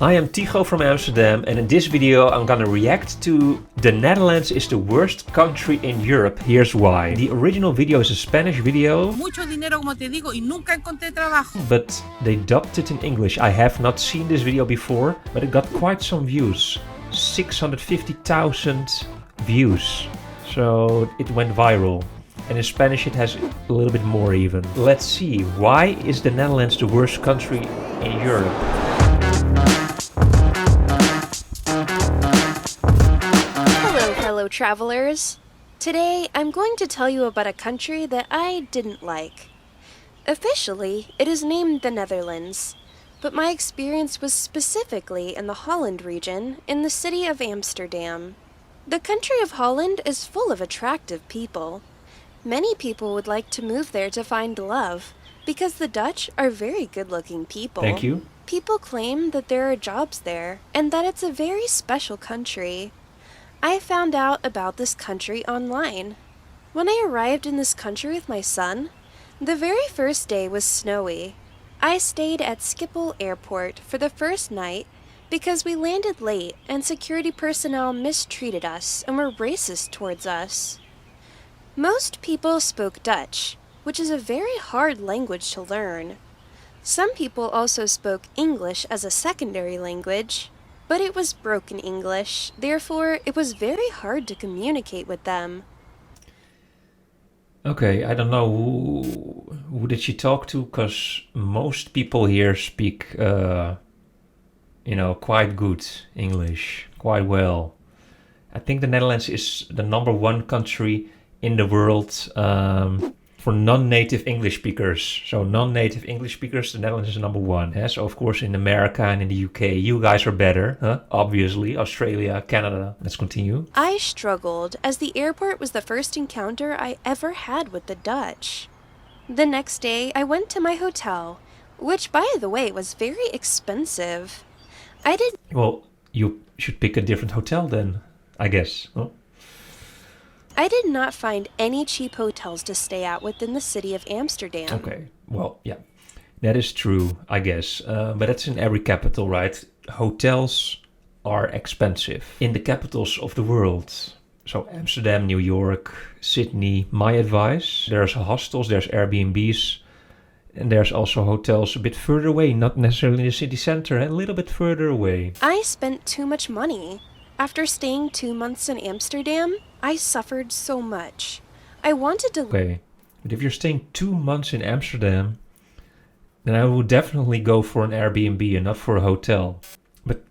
I am Tycho from Amsterdam, and in this video I'm gonna react to the Netherlands is the worst country in Europe. Here's why. The original video is a Spanish video, mucho dinero, como te digo, y nunca encontré trabajo. but they dubbed it in English. I have not seen this video before, but it got quite some views. 650,000 views. So it went viral. And in Spanish it has a little bit more even. Let's see, why is the Netherlands the worst country in Europe? Hello travelers! Today I'm going to tell you about a country that I didn't like. Officially, it is named the Netherlands, but my experience was specifically in the Holland region in the city of Amsterdam. The country of Holland is full of attractive people. Many people would like to move there to find love because the Dutch are very good-looking people. Thank you. People claim that there are jobs there and that it's a very special country. I found out about this country online. When I arrived in this country with my son, the very first day was snowy. I stayed at Schiphol Airport for the first night because we landed late and security personnel mistreated us and were racist towards us. Most people spoke Dutch, which is a very hard language to learn. Some people also spoke English as a secondary language, but it was broken English, therefore it was very hard to communicate with them. Okay, I don't know who did she talk to, because most people here speak, quite good English, quite well. I think the Netherlands is the #1 country in the world for non-native English speakers. So non-native English speakers, the Netherlands is #1. Yeah? So of course in America and in the UK, you guys are better, huh? Obviously. Australia, Canada. Let's continue. I struggled as the airport was the first encounter I ever had with the Dutch. The next day, I went to my hotel, which by the way was very expensive. Well, you should pick a different hotel then, I guess. Huh? I did not find any cheap hotels to stay at within the city of Amsterdam. Okay, well, yeah, that is true, I guess. But that's in every capital, right? Hotels are expensive in the capitals of the world. So Amsterdam, New York, Sydney. My advice, there's hostels, there's Airbnbs, and there's also hotels a bit further away, not necessarily in the city center, a little bit further away. I spent too much money. After staying 2 months in Amsterdam, I suffered so much. I wanted to... Okay, but if you're staying 2 months in Amsterdam, then I would definitely go for an Airbnb and not for a hotel. But,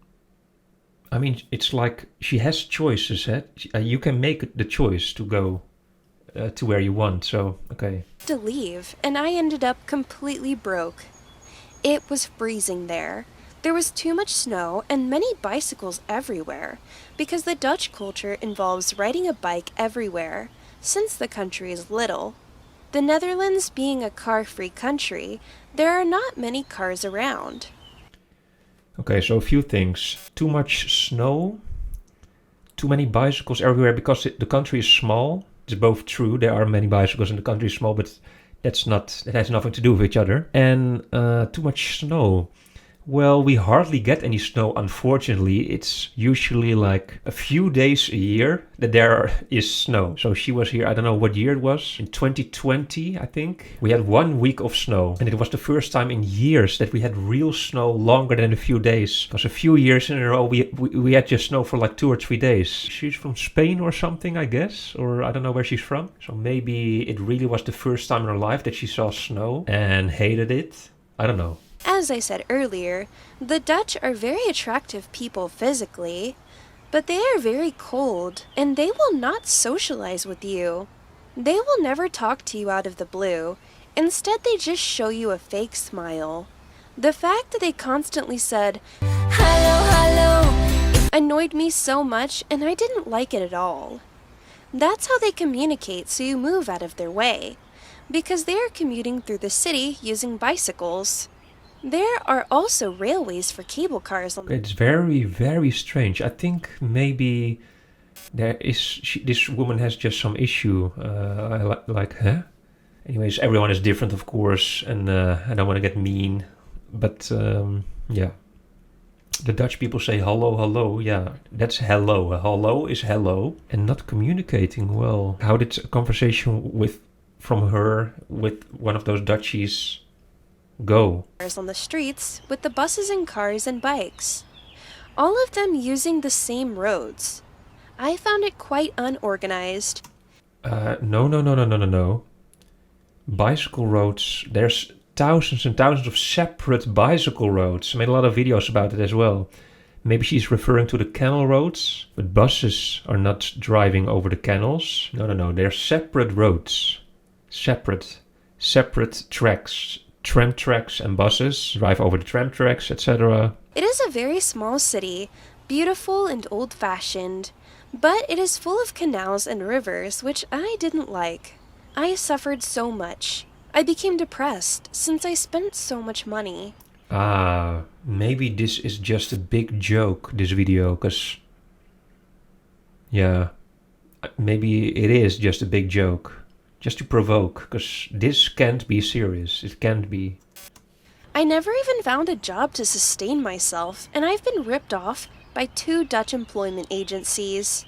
I mean, it's like she has choices, eh? You can make the choice to go to where you want, so, okay. To leave, and I ended up completely broke. It was freezing there. There was too much snow and many bicycles everywhere, because the Dutch culture involves riding a bike everywhere, since the country is little. The Netherlands being a car-free country, there are not many cars around. Okay, so a few things. Too much snow, too many bicycles everywhere, because the country is small. It's both true, there are many bicycles and the country is small, but that has nothing to do with each other. And too much snow. Well, we hardly get any snow, unfortunately. It's usually like a few days a year that there is snow. So she was here, I don't know what year it was, in 2020, I think. We had 1 week of snow, and it was the first time in years that we had real snow longer than a few days. Because a few years in a row, we had just snow for like 2 or 3 days. She's from Spain or something, I guess, or I don't know where she's from. So maybe it really was the first time in her life that she saw snow and hated it. I don't know. As I said earlier, the Dutch are very attractive people physically, but they are very cold, and they will not socialize with you. They will never talk to you out of the blue. Instead, they just show you a fake smile. The fact that they constantly said, "Hello, hello," annoyed me so much, and I didn't like it at all. That's how they communicate, so you move out of their way, because they are commuting through the city using bicycles. There are also railways for cable cars. It's very, very strange. I think maybe this woman has just some issue. Huh? Anyways, everyone is different, of course, and I don't want to get mean, but yeah. The Dutch people say hello, hello. Yeah, that's hello. Hello is hello. And not communicating well. How did a conversation from her with one of those Dutchies go? On the streets with the buses and cars and bikes, all of them using the same roads. I found it quite unorganized. No. Bicycle roads. There's thousands and thousands of separate bicycle roads. I made a lot of videos about it as well. Maybe she's referring to the canal roads, but buses are not driving over the canals. No. They're separate roads. Separate tracks. Tram tracks and buses drive over the tram tracks, etc. It is a very small city, beautiful and old-fashioned, but it is full of canals and rivers, which I didn't like. I suffered so much. I became depressed since I spent so much money. Maybe this is just a big joke, this video, because... Yeah, maybe it is just a big joke. Just to provoke, because this can't be serious. It can't be. I never even found a job to sustain myself, and I've been ripped off by 2 Dutch employment agencies.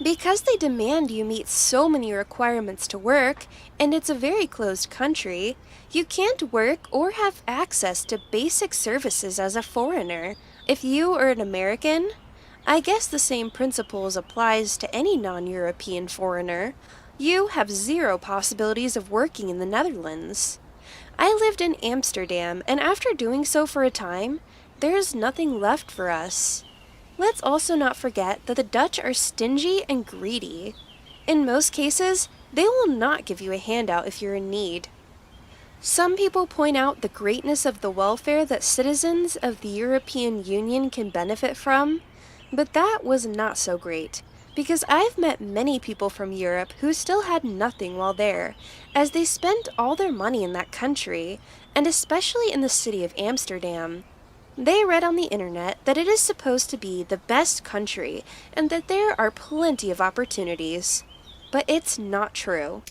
Because they demand you meet so many requirements to work, and it's a very closed country, you can't work or have access to basic services as a foreigner. If you are an American, I guess the same principles applies to any non-European foreigner. You have 0 possibilities of working in the Netherlands. I lived in Amsterdam, and after doing so for a time, there is nothing left for us. Let's also not forget that the Dutch are stingy and greedy. In most cases, they will not give you a handout if you're in need. Some people point out the greatness of the welfare that citizens of the European Union can benefit from, but that was not so great. Because I've met many people from Europe who still had nothing while there, as they spent all their money in that country, and especially in the city of Amsterdam. They read on the internet that it is supposed to be the best country, and that there are plenty of opportunities. But it's not true.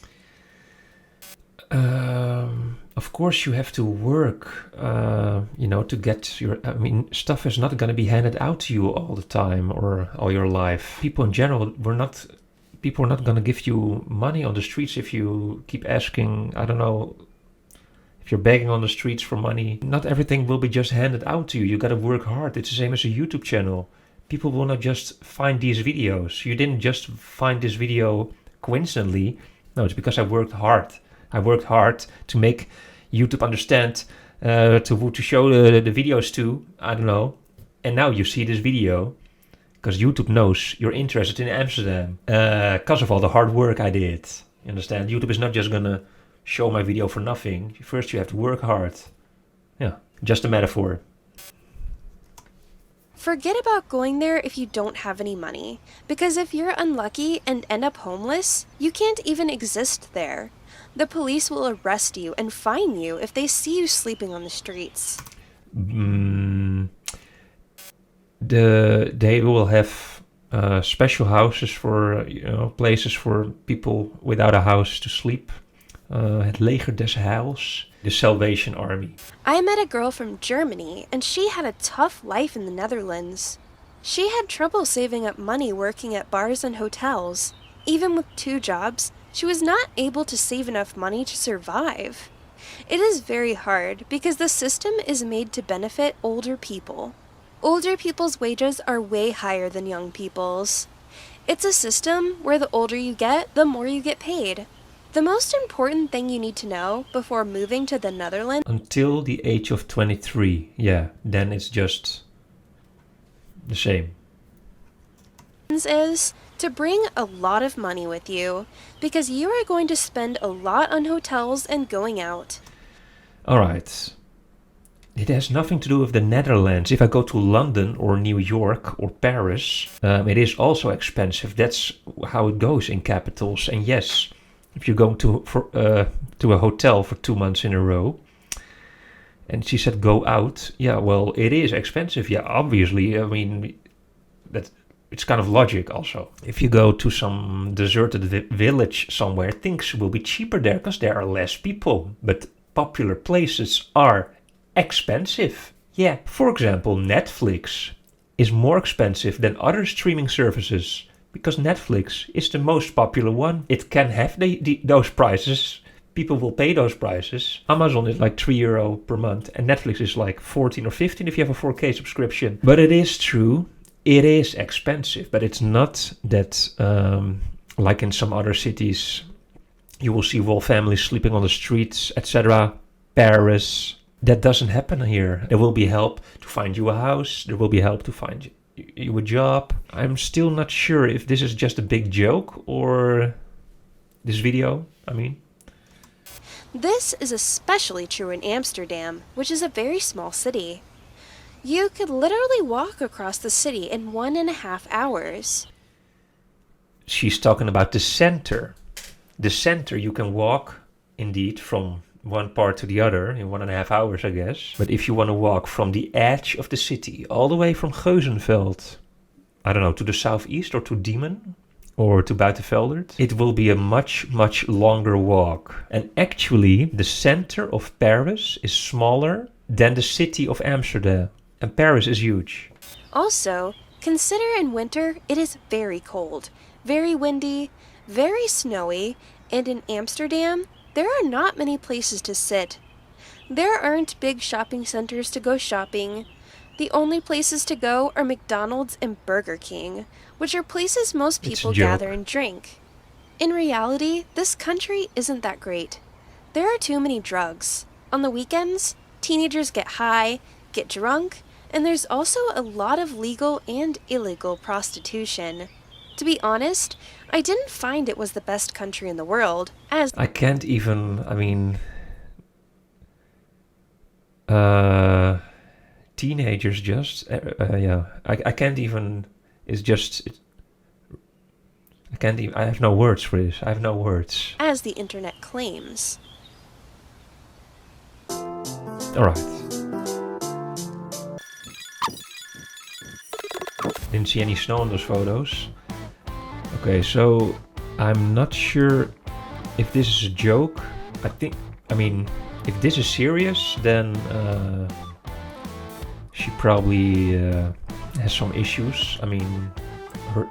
Of course you have to work, to get your... stuff is not going to be handed out to you all the time or all your life. People in general, people are not going to give you money on the streets if you keep asking, I don't know, if you're begging on the streets for money. Not everything will be just handed out to you. You got to work hard. It's the same as a YouTube channel. People will not just find these videos. You didn't just find this video coincidentally. No, it's because I worked hard. I worked hard to make YouTube understand, to show the videos to, I don't know. And now you see this video because YouTube knows you're interested in Amsterdam because of all the hard work I did. You understand? YouTube is not just gonna show my video for nothing. First you have to work hard. Yeah, just a metaphor. Forget about going there if you don't have any money, because if you're unlucky and end up homeless, you can't even exist there. The police will arrest you and fine you if they see you sleeping on the streets. They will have special houses for, places for people without a house to sleep. Het leger des heils, the Salvation Army. I met a girl from Germany, and she had a tough life in the Netherlands. She had trouble saving up money working at bars and hotels. Even with 2 jobs, she was not able to save enough money to survive. It is very hard because the system is made to benefit older people. Older people's wages are way higher than young people's. It's a system where the older you get, the more you get paid. The most important thing you need to know before moving to the Netherlands... Until the age of 23, yeah, then it's just the same. ...is to bring a lot of money with you, because you are going to spend a lot on hotels and going out. Alright. It has nothing to do with the Netherlands. If I go to London or New York or Paris, it is also expensive. That's how it goes in capitals. And yes... If you're going to a hotel for 2 months in a row, and she said go out, yeah, well, it is expensive. Yeah, obviously. I mean, that it's kind of logic also. If you go to some deserted village somewhere, things will be cheaper there because there are less people. But popular places are expensive. Yeah, for example, Netflix is more expensive than other streaming services because Netflix is the most popular one. It can have those prices. People will pay those prices. Amazon is like €3 per month and Netflix is like 14 or 15 if you have a 4K subscription. But it is true, it is expensive, but it's not that like in some other cities you will see whole families sleeping on the streets, etc. Paris. That doesn't happen here. There will be help to find you a house. There will be help to find you a job. I'm still not sure if this is just a big joke or this video, I mean. This is especially true in Amsterdam, which is a very small city. You could literally walk across the city in 1.5 hours. She's talking about the center. The center, you can walk, indeed, from one part to the other in 1.5 hours, I guess. But if you want to walk from the edge of the city, all the way from Geuzenveld, I don't know, to the southeast or to Diemen or to Buitenveldert, it will be a much, much longer walk. And actually, the center of Paris is smaller than the city of Amsterdam. And Paris is huge. Also, consider in winter it is very cold, very windy, very snowy, and in Amsterdam, there are not many places to sit. There aren't big shopping centers to go shopping. The only places to go are McDonald's and Burger King, which are places most people gather and drink. In reality, this country isn't that great. There are too many drugs. On the weekends, teenagers get high, get drunk, and there's also a lot of legal and illegal prostitution. To be honest, I didn't find it was the best country in the world, as I can't even, I mean, teenagers just, yeah, I can't even, it's just, I can't even, I have no words for this, I have no words. As the internet claims. Alright. Didn't see any snow in those photos. Okay, so I'm not sure if this is a joke. I mean, if this is serious, then she probably has some issues. I mean,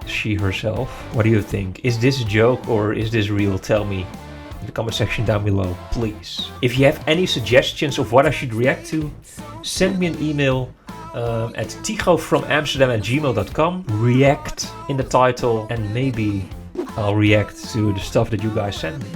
she herself. What do you think? Is this a joke or is this real? Tell me in the comment section down below, please. If you have any suggestions of what I should react to, send me an email at tychofromamsterdam@gmail.com. React in the title and maybe I'll react to the stuff that you guys send me.